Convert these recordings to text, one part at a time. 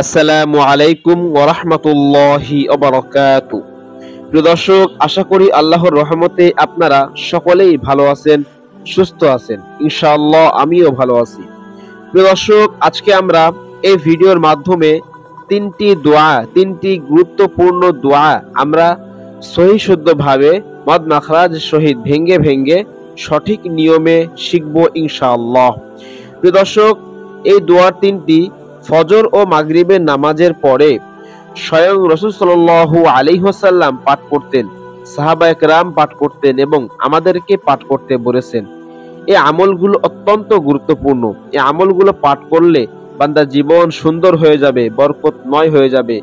আসসালামু আলাইকুম ওয়া রাহমাতুল্লাহি ওয়া বারাকাতুহু। প্রিয় দর্শক, আশা করি আল্লাহর রহমতে আপনারা সকলেই ভালো আছেন, সুস্থ আছেন। ইনশাআল্লাহ আমিও ভালো আছি। প্রিয় দর্শক, আজকে আমরা এই ভিডিওর মাধ্যমে তিনটি গুরুত্বপূর্ণ দোয়া আমরা সহি শুদ্ধভাবে মদ মাখরাজ সহিত ভেঙ্গে সঠিক নিয়মে শিখব ইনশাআল্লাহ। প্রিয় দর্শক, এই দোয়ার তিনটি ফজর ও মাগরিবের নামাজের পরে স্বয়ং রাসূল সাল্লাল্লাহু আলাইহি ওয়াসাল্লাম পাঠ করতেন, সাহাবায়ে কেরাম পাঠ করতেন এবং আমাদেরকে পাঠ করতে বলেছেন। এই আমলগুলো অত্যন্ত গুরুত্বপূর্ণ। এই আমলগুলো পাঠ করলে বান্দার জীবন সুন্দর হয়ে যাবে, বরকতময় হয়ে যাবে।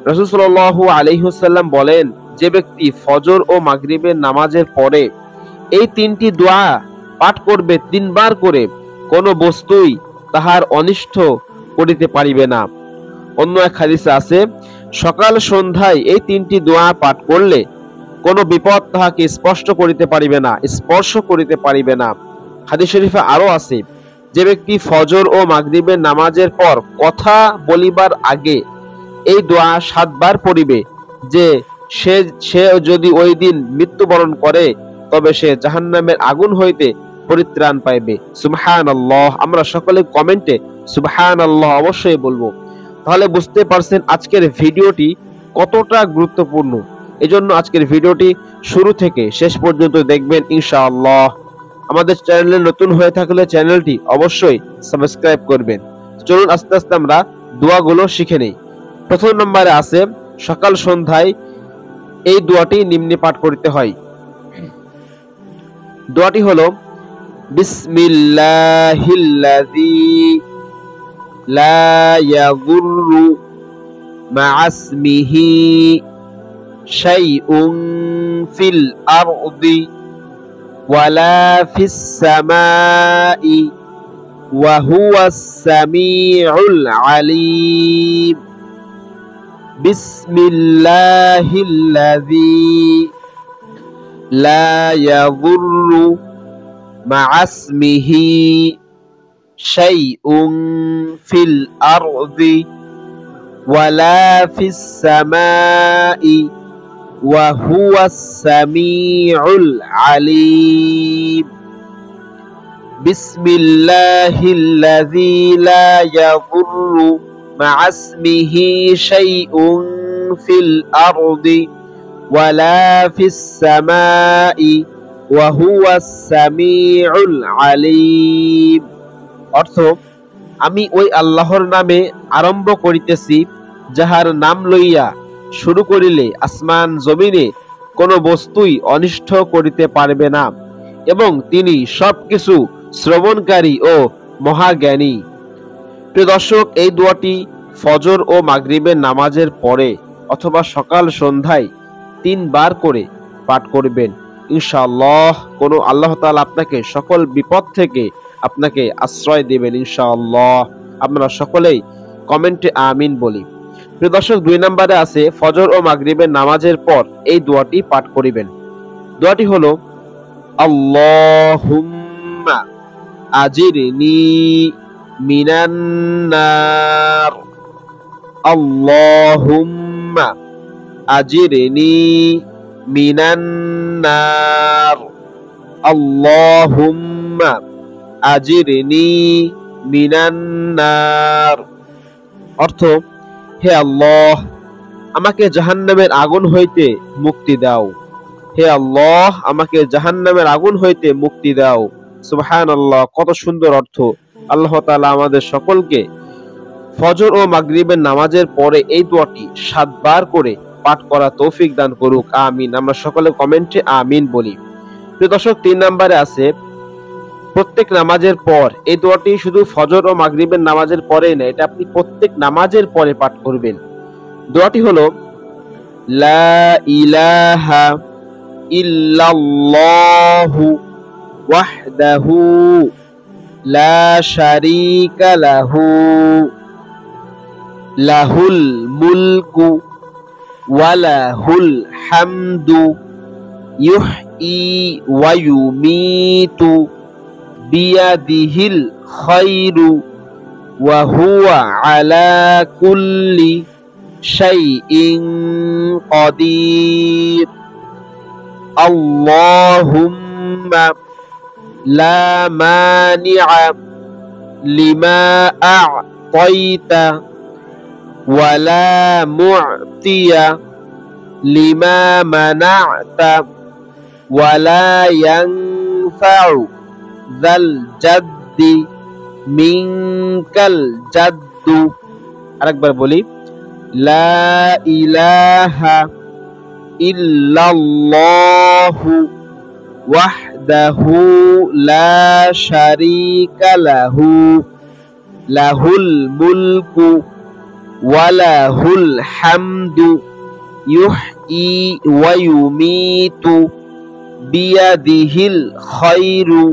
রাসূল সাল্লাল্লাহু আলাইহি ওয়াসাল্লাম বলেন, যে ব্যক্তি ফজর ও মাগরিবের নামাজের পরে এই তিনটি দোয়া পাঠ করবে 3 বার করে, কোনো বস্তুই তাহার অনিষ্ট করিতে পারিবে না। অন্য এক হাদিসে আছে, সকাল সন্ধ্যায় এই তিনটি দোয়া পাঠ করলে কোনো বিপদ তাহাকে স্পর্শ করিতে পারিবে না। হাদিস শরীফে আরো আছে, যে ব্যক্তি ফজর ও মাগরিবের নামাজের পর কথা বলিবার আগে এই দোয়া 7 বার পড়িবে, যে সে যদি ওই দিন মৃত্যুবরণ করে তবে সে জাহান্নামের আগুন হইতে পরিত্রাণ পাইবে। সুবহানাল্লাহ। আমরা সকলে কমেন্টে সুবহানাল্লাহ অবশ্যই বলবো। তাহলে বুঝতে পারছেন আজকের ভিডিওটি কতটা গুরুত্বপূর্ণ। এজন্য আজকের ভিডিওটি শুরু থেকে শেষ পর্যন্ত দেখবেন ইনশাআল্লাহ। আমাদের চ্যানেলে নতুন হয়ে থাকলে চ্যানেলটি অবশ্যই সাবস্ক্রাইব করবেন। চলুন আস্তে আস্তে আমরা দোয়াগুলো শিখে নেই। প্রথম নম্বরে আছে, সকাল সন্ধ্যায় এই দোয়াটি নিম্নে পাঠ করতে হয়। দোয়াটি হলো, বিসমিল্লাহিল্লাযী লা ইয়াযুররু মা'আসমিহি শাইউন ফিল আরদি ওয়ালা ফিস সামাই ওয়া হুয়াস সামিউল আলীম। বিসমিল্লাহিল্লাযী লা ইয়াযুররু মা'আসমিহি শাইউন ফিল আরদি ওয়ালা ফিস সামাই ওয়া হুয়াস সামিউল আলীম। বিসমিল্লাহিল্লাযী লা ইয়াযুররু মা'আসমিহি শাইউন ফিল আরদি ওয়ালা ফিস সামাই ওয়া হুয়াস সামিউল আলীম। অর্থ, আমি ওই আল্লাহর নামে আরম্ভ করিতেছি, যাহার নাম লইয়া শুরু করিলে আসমান জমিনে কোনো বস্তুই অনিষ্ট করিতে পারবে না, এবং তিনি সবকিছু শ্রবণকারী ও মহাজ্ঞানী। প্রিয় দর্শক, এই দোয়াটি ফজর ও মাগরিবের নামাজের পরে অথবা সকাল সন্ধ্যায় 3 বার করে পাঠ করবেন ইনশাআল্লাহ। কোনো আল্লাহ তাআলা আপনাকে সকল বিপদ থেকে আপনাকে আশ্রয় দেবেন ইনশাআল্লাহ। আমরা সকলেই কমেন্টে আমিন বলি। প্রিয় দর্শক, 2 নম্বরে আছে, ফজর ও মাগরিবের নামাজের পর এই দোয়াটি পাঠ করিবেন। দোয়াটি হলো, আল্লাহুম্মা আজিরনি মিনান নার। আল্লাহুম্মা আজিরনি মিনান নার। আল্লাহুম্মা আজিরনি মিনান নার। অর্থ, হে আল্লাহ, আমাকে জাহান্নামের আগুন হইতে মুক্তি দাও। হে আল্লাহ, আমাকে জাহান্নামের আগুন হইতে মুক্তি দাও। সুবহানাল্লাহ। কত সুন্দর অর্থ। আল্লাহ তাআলা আমাদের সকলকে ফজর ও মাগরিবের নামাজের পরে এই দোয়াটি 7 বার করে পাঠ করা তৌফিক দান করুক, আমিন। আমরা সকলে কমেন্টে আমিন বলি। প্রিয় দর্শক, 3 নম্বরে আছে, প্রত্যেক নামাজের পর এই দোয়াটি শুধু ফজর ও মাগরিবের নামাজের পরে না, এটা আপনি প্রত্যেক নামাজের পরে পাঠ করবেন। দোয়াটি হলো, লা ইলাহা ইল্লাল্লাহু ওয়াহদাহু লা শারীকা লাহু লাহুল মুলকু ওয়া লাহুল হামদু ইউহয়ী ওয়া ইউমীতু বিয়াদিহিল খায়রু ওয়া হুয়া আলা কুল্লি শাইইন কাদির। আল্লাহুম্মা লা মানিআ লিমা আ'তাইতা ওয়া লা মু'তিয়া লিমা মানা'তা ওয়া লা ইয়ানফা'ু যাল জাদ্দি মিনকাল জাদ্দু। আরেকবার বলি, লা ইলাহা ইল্লাল্লাহু ওয়াহদাহু লা শারীকা লাহু লাহুল মুলকু ওয়া লাহুল হামদু ইউহয়ী ওয়া ইউমীতু বিয়াদিহিল খায়রু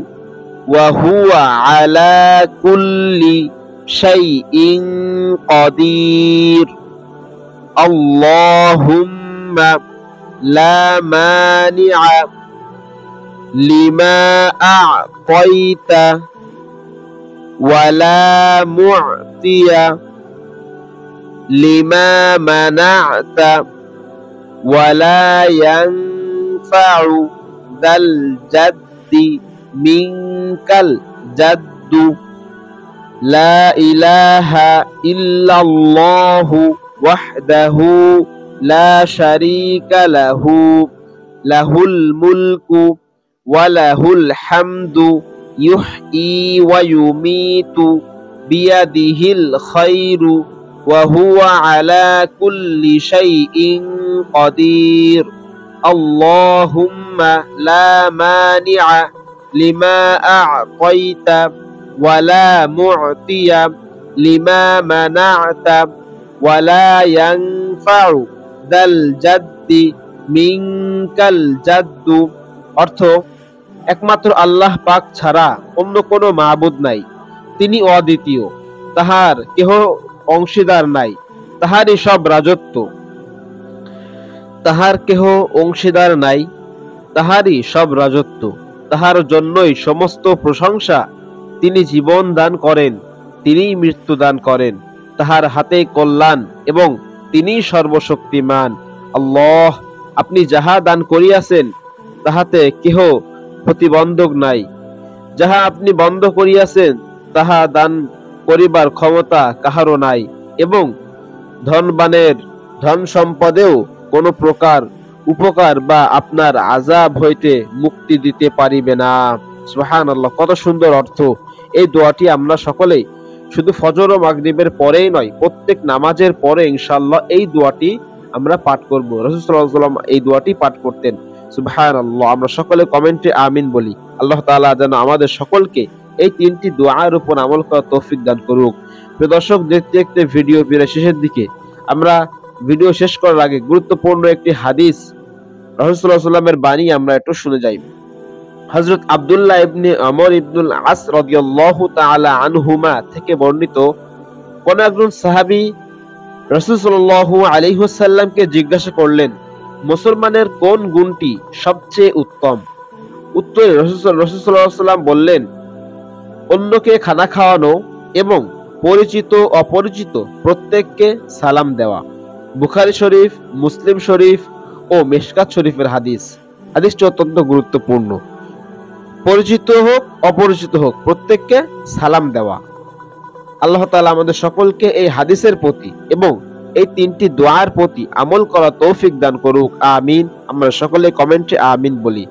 ওয়া হুয়া আলা কুল্লি শাইইন কাদির। আল্লাহুম্মা লা মানিআ লিমা আ'তাইতা ওয়া লা মু'তিয়া লিমা মানা'তা ওয়া লা ইয়ানফা'ু যাল জাদ্দি মিনকাল জাদ্দু। লা ইলাহা ইল্লাল্লাহু ওয়াহদাহু লা শারীকা লাহু লাহুল মুলকু ওয়া লাহুল হামদু ইউহয়ী ওয়া ইউমীতু বিয়াদিহিল খায়রু ওয়া হুয়া আলা কুল্লি শাইইন কাদির। আল্লাহুম্মা লা মানিআ লিমা আ'তাইতা ওয়া লা মু'তিয়া লিমা মানা'তা ওয়া লা ইয়ানফা'ু যাল জাদ্দি মিনকাল জাদ্দু। অর্থ, একমাত্র আল্লাহ পাক ছাড়া অন্য কোনো মাবুদ নাই, তিনি অদ্বিতীয়, তাহার কেহ অংশীদার নাই, তাহারই সব রাজত্ব, তাহার কেহ অংশীদার নাই, তাহারই সব রাজত্ব, তাহার জন্যই সমস্ত প্রশংসা। তিনি জীবন দান করেন, তিনিই মৃত্যু দান করেন, তাহার হাতে কল্যাণ এবং তিনিই সর্বশক্তিমান। আল্লাহ, আপনি যাহা দান করিয়াছেন তাহাতে কেহ প্রতিবন্ধক নাই, যাহা আপনি বন্ধ করিয়াছেন তাহা দান করিবার ক্ষমতা কাহারও নাই, এবং ধনবানের ধন সম্পদেও কোনো প্রকার উপকার বা আপনার আযাব হইতে মুক্তি দিতে পারিবে না। সুবহানাল্লাহ, কত সুন্দর অর্থ। এই দোয়াটি আমরা সকলেই শুধু ফজর ও মাগরিবের পরেই নয়, প্রত্যেক নামাজের পরে ইনশাআল্লাহ এই দোয়াটি আমরা পাঠ করব। রাসূল সাল্লাল্লাহু আলাইহি ওয়াসাল্লাম এই দোয়াটি পাঠ করতেন। সুবহানাল্লাহ, আমরা সকলে কমেন্টে আমিন বলি। আল্লাহ তাআলা যেন আমাদের সকলকে এই তিনটি দোয়ার উপর আমল করার তৌফিক দান করুক। প্রিয় দর্শক, দেখতে দেখতে ভিডিও প্রায় শেষের দিকে। আমরা ভিডিও শেষ করার আগে গুরুত্বপূর্ণ একটি হাদিস, রাসূল সাল্লাল্লাহু আলাইহি ওয়াসাল্লামের বাণী আমরা একটু শুনে যাই। হযরত আব্দুল্লাহ ইবনে আমর ইবনুল আস রাদিয়াল্লাহু তাআলা আনহুমা থেকে বর্ণিত, কোন একজন সাহাবী রাসূল সাল্লাল্লাহু আলাইহি ওয়াসাল্লামকে জিজ্ঞাসা করলেন, মুসলমানের কোন গুণটি সবচেয়ে উত্তম? উত্তরে রাসূল সাল্লাল্লাহু আলাইহি ওয়াসাল্লাম বললেন, অন্যকে খানা খাওয়ানো এবং পরিচিত অপরিচিত প্রত্যেককে সালাম দেওয়া। বুখারী শরীফ, মুসলিম শরীফ ও মিশকাত শরীফের হাদিস। হাদিসটি অত্যন্ত গুরুত্বপূর্ণ। পরিচিত হোক অপরিচিত হোক প্রত্যেককে সালাম দেওয়া। আল্লাহ তাআলা আমাদের সকলকে এই হাদিসের প্রতি এবং এই তিনটি দোয়ার প্রতি আমল করা তৌফিক দান করুক। আমিন। আমরা সকলে কমেন্টে আমিন বলি।